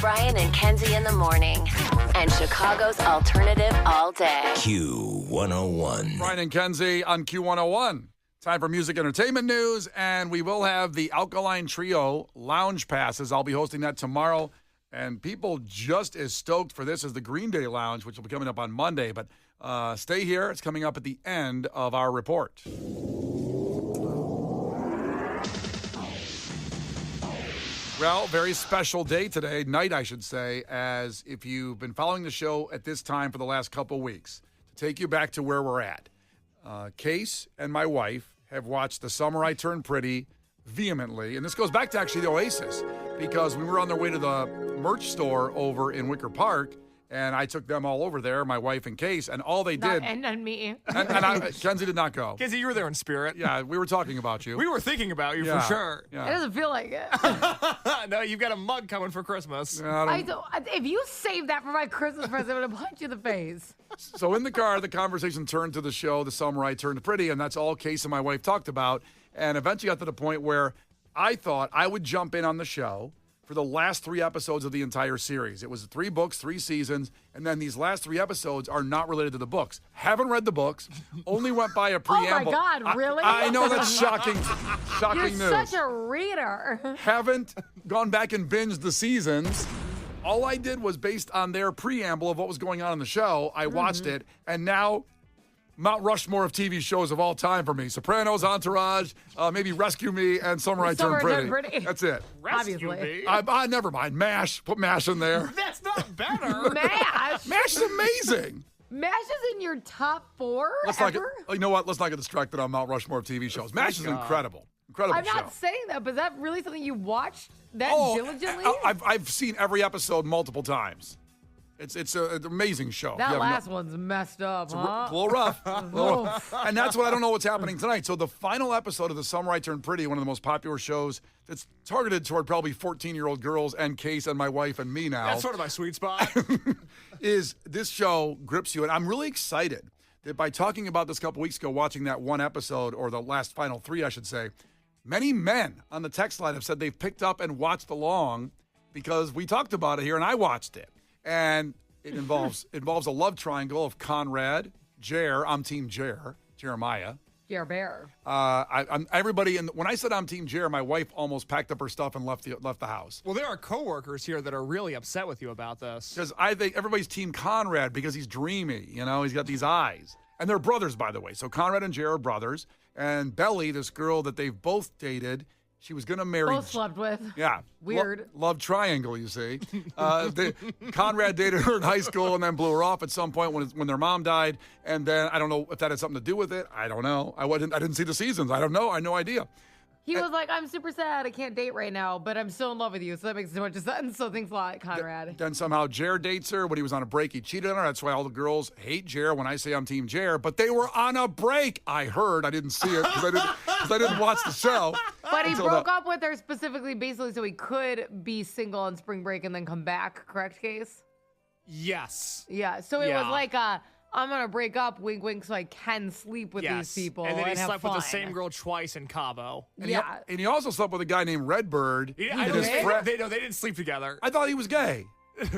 Brian and Kenzie in the morning. And Chicago's alternative all day. Q101. Brian and Kenzie on Q101. Time for music entertainment news, and we will have the Alkaline Trio Lounge Passes. I'll be hosting that tomorrow, and people just as stoked for this as the Green Day Lounge, which will be coming up on Monday. But stay here. It's coming up at the end of our report. Well, very special day today, night I should say, as if you've been following the show at this time for the last couple weeks, to take you back to where we're at. Case and my wife have watched The Summer I Turned Pretty vehemently, and this goes back to actually the Oasis, because we were on their way to the merch store over in Wicker Park, and I took them all over there, my wife and Case, and all they did... And me. And Kenzie did not go. Kenzie, you were there in spirit. Yeah, we were talking about you. We were thinking about you for sure. Yeah. It doesn't feel like it. No, you've got a mug coming for Christmas. If you save that for my Christmas present, I'm going to punch you in the face. So in the car, the conversation turned to the show, The Summer I Turned Pretty, and that's all Case and my wife talked about. And eventually got to the point where I thought I would jump in on the show for the last 3 episodes of the entire series. It was 3 books, 3 seasons, and then these last 3 episodes are not related to the books. Haven't read the books, only went by a preamble. Oh my God, really? I know that's shocking You're news. such a reader. Haven't gone back and binged the seasons. All I did was based on their preamble of what was going on in the show. I watched it, and now Mount Rushmore of TV shows of all time for me. Sopranos, Entourage, maybe Rescue Me, and Summer I Turned Pretty. That's it. Rescue me? Never mind. MASH. Put MASH in there. That's not better. MASH? MASH is amazing. MASH is in your top 4 ever? You know what? Let's not get distracted on Mount Rushmore of TV shows. MASH is incredible. Incredible I'm show. not saying that, but is that really something you watched that diligently? I've seen every episode multiple times. It's an amazing show. That last one's messed up, huh? A little rough. And that's what I don't know what's happening tonight. So the final episode of The Summer I Turned Pretty, one of the most popular shows that's targeted toward probably 14-year-old girls and Case and my wife and me now. That's sort of my sweet spot. Is this show grips you. And I'm really excited that by talking about this a couple weeks ago, watching that one episode, or the last final 3, I should say, many men on the text line have said they've picked up and watched along because we talked about it here and I watched it. And it involves a love triangle of Conrad, Jer. I'm Team Jer, Jeremiah. Jer Bear. I'm everybody. When I said I'm Team Jer, my wife almost packed up her stuff and left the house. Well, there are coworkers here that are really upset with you about this. Because I think everybody's Team Conrad because he's dreamy. You know, he's got these eyes. And they're brothers, by the way. So Conrad and Jer are brothers. And Belly, this girl that they've both dated, she was going to marry. Both slept with. Yeah. Weird. Love triangle, you see. Conrad dated her in high school and then blew her off at some point when their mom died. And then I don't know if that had something to do with it. I don't know. I didn't see the seasons. I don't know. I had no idea. He was like, I'm super sad. I can't date right now, but I'm still in love with you. So that makes so much sense. So thanks a lot, Conrad. Then somehow Jer dates her. When he was on a break, he cheated on her. That's why all the girls hate Jer when I say I'm Team Jer. But they were on a break. I heard. I didn't see it because I didn't watch the show. But he broke up with her specifically, basically, so he could be single on spring break and then come back. Correct, Case? Yes. Yeah. So it was like I'm going to break up, wink, wink, so I can sleep with these people. And then he have slept fun. with the same girl twice in Cabo. And Yeah. he also slept with a guy named Redbird. They didn't sleep together. I thought he was gay.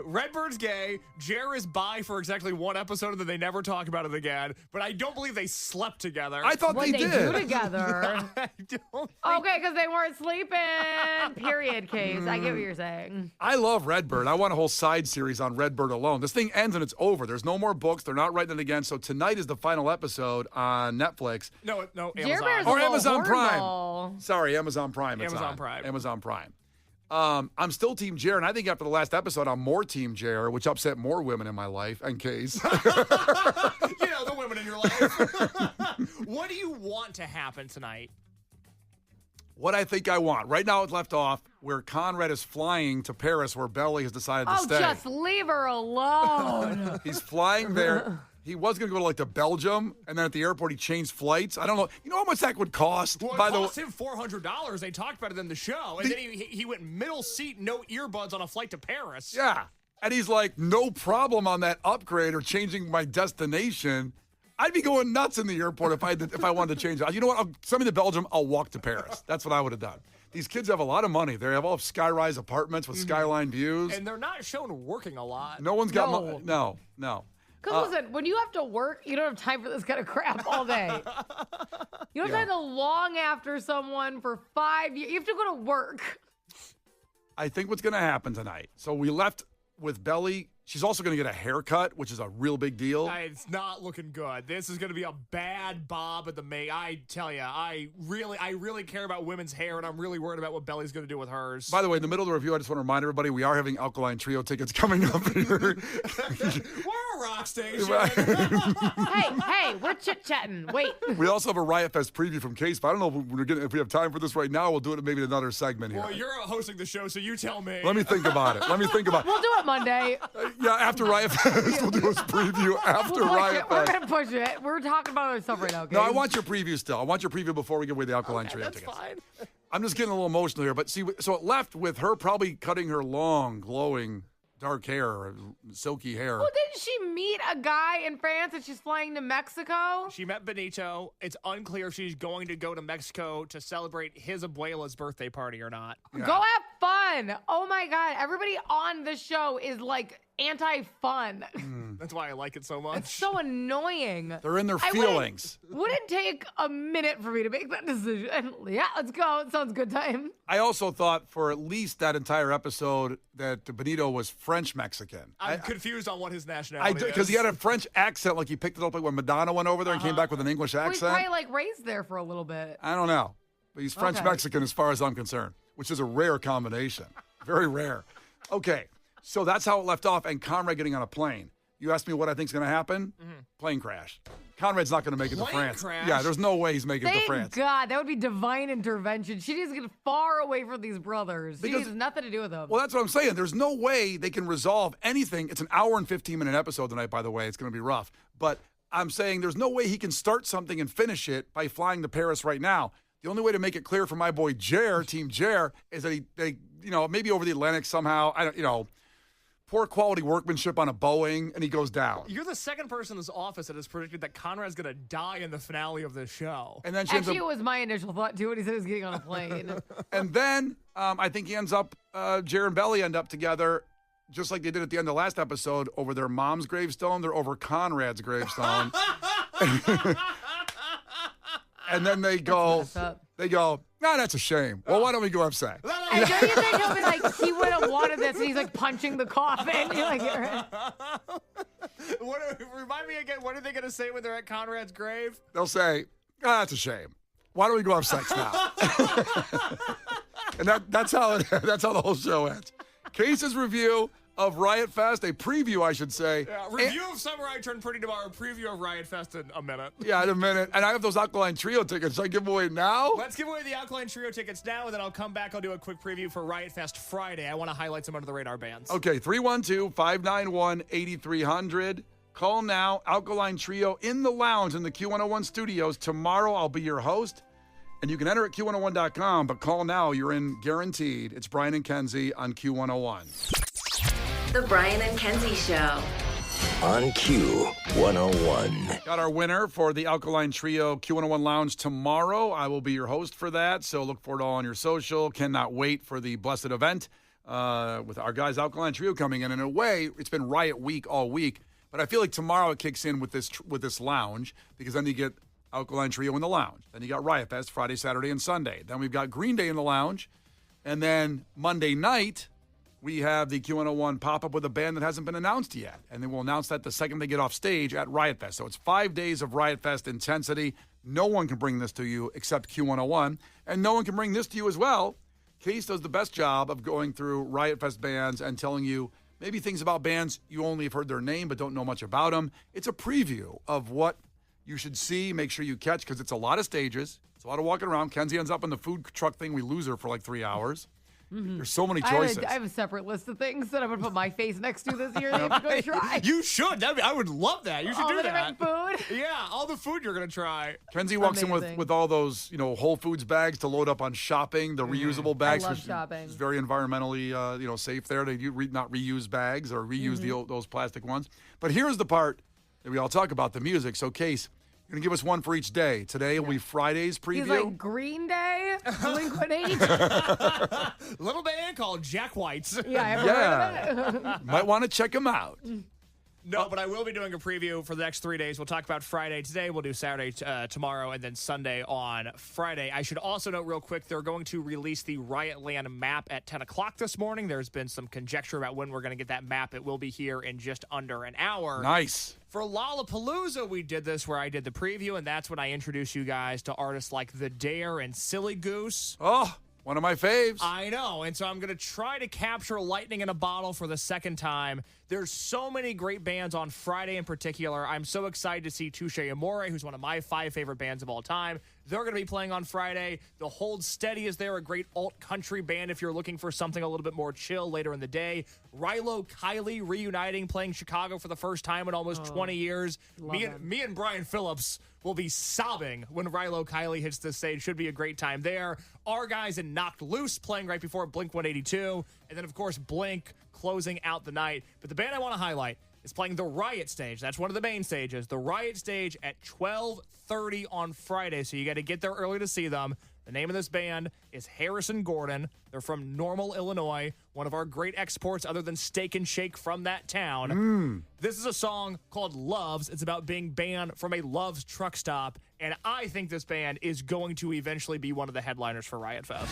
Redbird's gay. Jer is bi for exactly 1 episode, and then they never talk about it again. But I don't believe they slept together. I thought What they they did. do together. I don't. Okay, because they weren't sleeping. Period, Case. I get what you're saying. I love Redbird. I want a whole side series on Redbird alone. This thing ends and it's over. There's no more books. They're not writing it again. So tonight is the final episode on Netflix. No, Jer Bear's Amazon. a Or little Amazon Prime. horrible. Sorry, Amazon Prime. It's Amazon on. Prime. Amazon Prime. I'm still Team Jer, and I think after the last episode, I'm more Team Jer, which upset more women in my life, and Case. The women in your life. What do you want to happen tonight? What I think I want. Right now it's left off where Conrad is flying to Paris, where Belly has decided to stay. Just leave her alone. He's flying there. He was going to go to Belgium, and then at the airport he changed flights. I don't know. You know how much that would cost? Well, it cost him $400. They talked about it in the show. And then he went middle seat, no earbuds on a flight to Paris. Yeah. And he's like, no problem on that upgrade or changing my destination. I'd be going nuts in the airport if I wanted to change it. You know what? Send me to Belgium. I'll walk to Paris. That's what I would have done. These kids have a lot of money. They have all sky-rise apartments with skyline views. And they're not shown working a lot. No one's got No. money. No. Because listen, when you have to work, you don't have time for this kind of crap all day. You don't have time to long after someone for 5 years. You have to go to work. I think what's going to happen tonight. So we left with Belly. She's also going to get a haircut, which is a real big deal. It's not looking good. This is going to be a bad bob at the make. I tell you, I really care about women's hair, and I'm really worried about what Belly's going to do with hers. By the way, in the middle of the review, I just want to remind everybody we are having Alkaline Trio tickets coming up here. We're a rock station. Hey, we're chit-chatting. Wait. We also have a Riot Fest preview from Case, but I don't know if we have time for this right now. We'll do it maybe in another segment here. Well, you're hosting the show, so you tell me. Let me think about it. We'll do it Monday. Yeah, after Riot Fest, we'll do a preview after Riot We're Fest. going to push it. We're talking about other stuff right now, okay? No, I want your preview still. I want your preview before we give away the Alkaline Trio That's tickets. fine. I'm just getting a little emotional here, but see, so it left with her probably cutting her long, glowing, dark hair, or silky hair. Well, didn't she meet a guy in France and she's flying to Mexico? She met Benito. It's unclear if she's going to go to Mexico to celebrate his abuela's birthday party or not. Yeah. Go have fun. Oh my God. Everybody on the show is like anti-fun. That's why I like it so much. It's so annoying. They're in their feelings. Wouldn't take a minute for me to make that decision. Yeah, let's go. It sounds good time. I also thought for at least that entire episode that Benito was French-Mexican. I'm confused on what his nationality is. Because he had a French accent, like he picked it up like when Madonna went over there and came back with an English Well, he's accent. probably like raised there for a little bit. I don't know. But he's French-Mexican as far as I'm concerned, which is a rare combination. Very rare. Okay, so that's how it left off, and Conrad getting on a plane. You asked me what I think's going to happen? Plane crash. Conrad's not going to make it to Plane France. crash? Yeah, there's no way he's making it to Thank France. God. That would be divine intervention. She needs to get far away from these brothers. She Because- has nothing to do with them. Well, that's what I'm saying. There's no way they can resolve anything. It's an hour and 15-minute episode tonight, by the way. It's going to be rough. But I'm saying there's no way he can start something and finish it by flying to Paris right now. The only way to make it clear for my boy Jer, Team Jer, is that they maybe over the Atlantic somehow, poor quality workmanship on a Boeing, and he goes down. You're the second person in this office that has predicted that Conrad's going to die in the finale of this show. And then she ends Actually, up, it was my initial thought, too, when he said he was getting on a plane. and then I think he ends up, Jer and Belly end up together, just like they did at the end of the last episode, over their mom's gravestone. They're over Conrad's gravestone. And then they go, messed up. no, that's a shame. Well, why don't we go have sex? And don't you think he'll be like, he would have wanted this, and he's like punching the coffin? You're like, Remind me again, what are they going to say when they're at Conrad's grave? They'll say, that's a shame. Why don't we go have sex now? And that's how the whole show ends. Case's review of Riot Fest, a preview, I should say. Yeah, review of Samurai Turned Pretty tomorrow, preview of Riot Fest in a minute. Yeah, in a minute. And I have those Alkaline Trio tickets. Should I give away now? Let's give away the Alkaline Trio tickets now, and then I'll come back. I'll do a quick preview for Riot Fest Friday. I want to highlight some under-the-radar bands. Okay, 312-591-8300. Call now. Alkaline Trio in the lounge in the Q101 studios. Tomorrow, I'll be your host. And you can enter at Q101.com, but call now. You're in guaranteed. It's Brian and Kenzie on Q101. The Brian and Kenzie Show. On Q101. Got our winner for the Alkaline Trio Q101 Lounge tomorrow. I will be your host for that, so look for it all on your social. Cannot wait for the blessed event with our guys Alkaline Trio coming in. In a way, it's been Riot Week all week, but I feel like tomorrow it kicks in with this lounge, because then you get Alkaline Trio in the lounge. Then you got Riot Fest Friday, Saturday, and Sunday. Then we've got Green Day in the lounge. And then Monday night, we have the Q101 pop-up with a band that hasn't been announced yet. And then we'll announce that the second they get off stage at Riot Fest. So it's 5 days of Riot Fest intensity. No one can bring this to you except Q101. And no one can bring this to you as well. Case does the best job of going through Riot Fest bands and telling you maybe things about bands you only have heard their name but don't know much about them. It's a preview of what you should see, make sure you catch, because it's a lot of stages. It's a lot of walking around. Kenzie ends up in the food truck thing. We lose her for like 3 hours. There's so many choices. I have a separate list of things that I'm going to put my face next to this year. They have to go try. You should. I would love that. You should All do the that. different food. Yeah, all the food you're going to try. Kenzie walks in Amazing. with all those, Whole Foods bags to load up on shopping, the reusable bags. love which shopping. is very environmentally, safe there to not reuse bags or reuse those plastic ones. But here's the part that we all talk about, the music. So, Case, You're going to give us one for each day. Today will be Friday's preview. He's like Green Day, Blink-182. Little band called Jack White's. Yeah, I haven't heard of it. Might want to check them out. No, but I will be doing a preview for the next 3 days. We'll talk about Friday today. We'll do Saturday tomorrow, and then Sunday on Friday. I should also note real quick, they're going to release the Riotland map at 10 o'clock this morning. There's been some conjecture about when we're going to get that map. It will be here in just under an hour. Nice. For Lollapalooza, we did this where I did the preview, and that's when I introduced you guys to artists like The Dare and Silly Goose. Oh, one of my faves. I know, and so I'm going to try to capture lightning in a bottle for the second time. There's so many great bands on Friday in particular. I'm so excited to see Touche Amore, who's one of my 5 favorite bands of all time. They're going to be playing on Friday. The Hold Steady is there, a great alt-country band if you're looking for something a little bit more chill later in the day. Rilo Kiley reuniting, playing Chicago for the first time in almost 20 years. Me and Brian Phillips will be sobbing when Rilo Kiley hits the stage. Should be a great time there. Our guys in Knocked Loose playing right before Blink-182. And then, of course, Blink closing out the night. But the band I want to highlight is playing the Riot stage. That's one of the main stages. The Riot stage at 12:30 on Friday. So you got to get there early to see them. The name of this band is Harrison Gordon. They're from Normal, Illinois, one of our great exports other than Steak and Shake from that town. This is a song called Loves. It's about being banned from a Love's truck stop, and I think this band is going to eventually be one of the headliners for Riot Fest.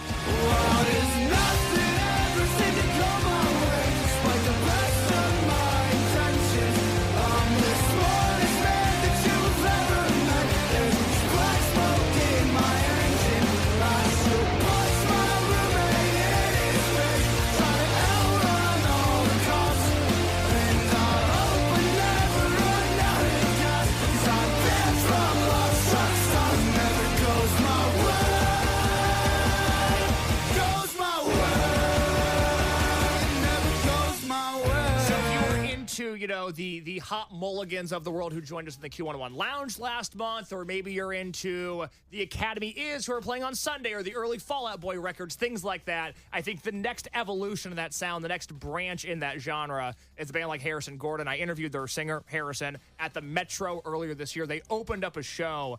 The hot mulligans of the world who joined us in the Q101 Lounge last month, or maybe you're into the Academy Is who are playing on Sunday, or the early Fall Out Boy records, things like that. I think the next evolution of that sound, the next branch in that genre is a band like Harrison Gordon. I interviewed their singer, Harrison, at the Metro earlier this year. They opened up a show,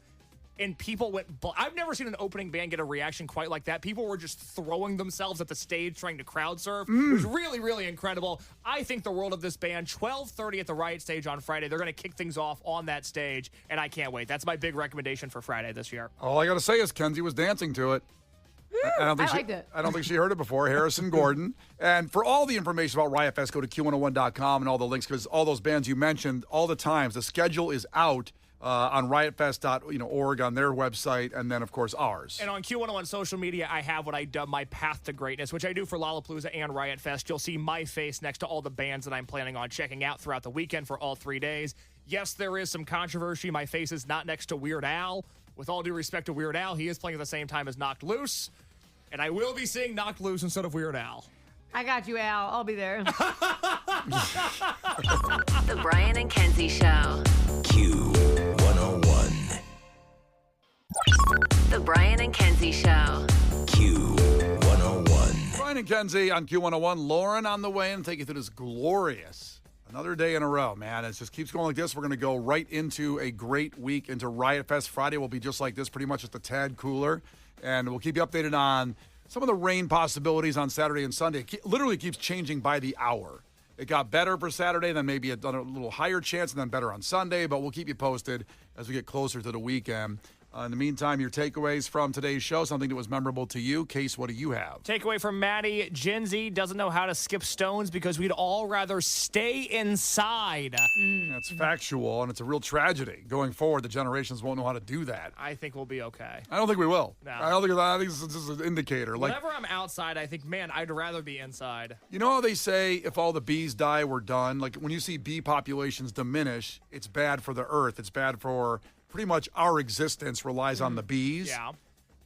and people went... I've never seen an opening band get a reaction quite like that. People were just throwing themselves at the stage trying to crowd surf. It was really, really incredible. I think the world of this band. 12:30 at the Riot stage on Friday. They're going to kick things off on that stage, and I can't wait. That's my big recommendation for Friday this year. All I got to say is Kenzie was dancing to it. I liked it. I don't think she heard it before. Harrison Gordon. And for all the information about Riot Fest, go to Q101.com and all the links, because all those bands you mentioned, all the times, the schedule is out on riotfest.org on their website, and then, of course, ours. And on Q101 social media, I have what I dub my Path to Greatness, which I do for Lollapalooza and Riot Fest. You'll see my face next to all the bands that I'm planning on checking out throughout the weekend for all 3 days. Yes, there is some controversy. My face is not next to Weird Al. With all due respect to Weird Al, he is playing at the same time as Knocked Loose, and I will be seeing Knocked Loose instead of Weird Al. I got you, Al. I'll be there. The Brian and Kenzie Show. Q101. The Brian and Kenzie Show. Q101. Brian and Kenzie on Q101. Lauren on the way and take you through this glorious another day in a row, man. It just keeps going like this. We're going to go right into a great week into Riot Fest. Friday will be just like this, pretty much just a tad cooler. And we'll keep you updated on some of the rain possibilities on Saturday and Sunday. It literally keeps changing by the hour. It got better for Saturday, then maybe a little higher chance, and then better on Sunday. But we'll keep you posted as we get closer to the weekend. In the meantime, your takeaways from today's show, something that was memorable to you. Case, what do you have? Takeaway from Maddie: Gen Z doesn't know how to skip stones because we'd all rather stay inside. That's factual, and it's a real tragedy. Going forward, the generations won't know how to do that. I think we'll be okay. I don't think we will. No. I think this is an indicator. Whenever I'm outside, I think, man, I'd rather be inside. You know how they say if all the bees die, we're done? Like when you see bee populations diminish, it's bad for the earth. It's bad for pretty much our existence relies on the bees. Yeah.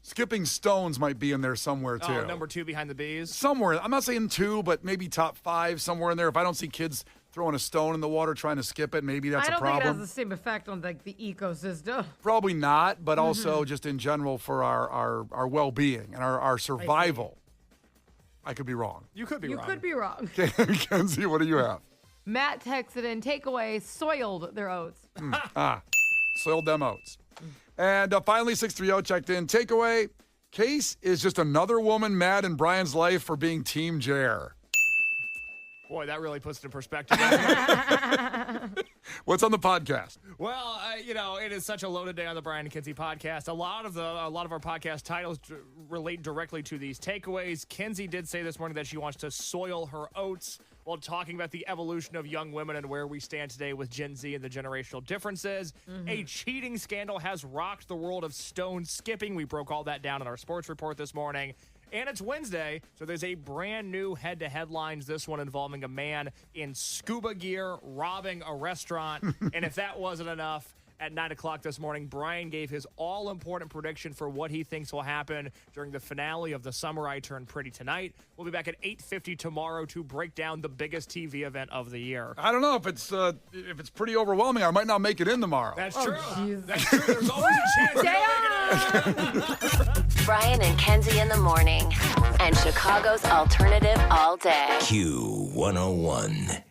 Skipping stones might be in there somewhere, too. Oh, number 2 behind the bees? Somewhere. I'm not saying 2, but maybe top 5 somewhere in there. If I don't see kids throwing a stone in the water trying to skip it, maybe that's a problem. I don't think it has the same effect on like the ecosystem. Probably not, but also just in general for our well-being and our survival. I could be wrong. You could be wrong. You could be wrong. Kenzie, what do you have? Matt texted in, takeaway, soiled their oats. Soiled them oats. And finally, 630 checked in. Takeaway, Case is just another woman mad in Brian's life for being Team Jer. Boy, that really puts it in perspective. doesn't it? What's on the podcast? Well, it is such a loaded day on the Brian and Kenzie podcast. A lot of our podcast titles relate directly to these takeaways. Kenzie did say this morning that she wants to soil her oats while talking about the evolution of young women and where we stand today with Gen Z and the generational differences. A cheating scandal has rocked the world of stone skipping. We broke all that down in our sports report this morning. And it's Wednesday, so there's a brand new head-to-head lines, this one involving a man in scuba gear robbing a restaurant. And if that wasn't enough, at 9 o'clock this morning, Brian gave his all-important prediction for what he thinks will happen during the finale of The Summer I Turned Pretty tonight. We'll be back at 8:50 tomorrow to break down the biggest TV event of the year. I don't know if it's pretty overwhelming. I might not make it in tomorrow. That's true. Jesus. That's true. There's always a chance you don't make it. Brian and Kenzie in the morning. And Chicago's alternative all day. Q101.